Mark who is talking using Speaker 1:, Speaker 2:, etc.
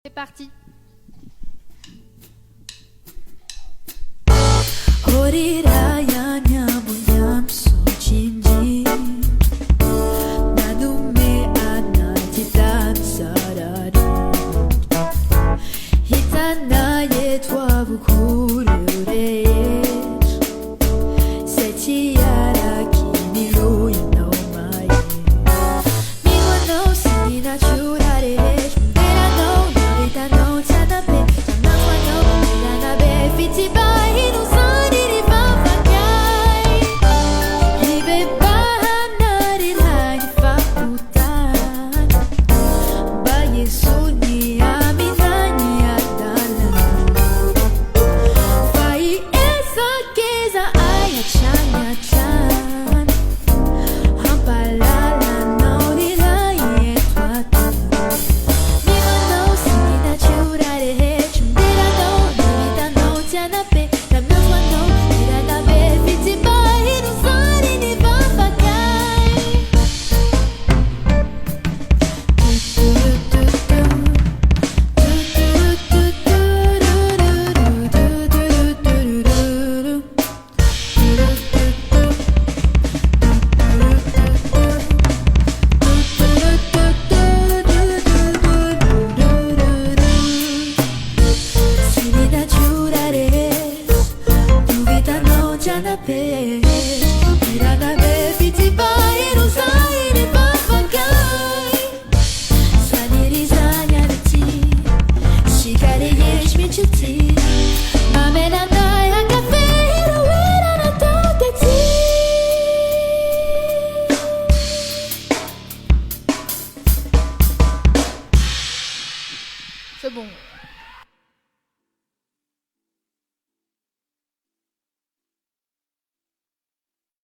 Speaker 1: C'est parti.
Speaker 2: 어리라야 냐무냠 소진지 나눔의 아나지 땀사라리 히탄 나의 두아부 고르레 세치야라 키미로 이노마에 미워 너 시나 주라레 내라 너 너리다 너 차나베 장난과 너 내가 나베 피티바이 너 Mirada fitibai non sai ne papagai 산일이 사냐르지 시간이 예시미치지 맘에 난 나의 한 카페로 위라나 떠대지
Speaker 1: C'est bon.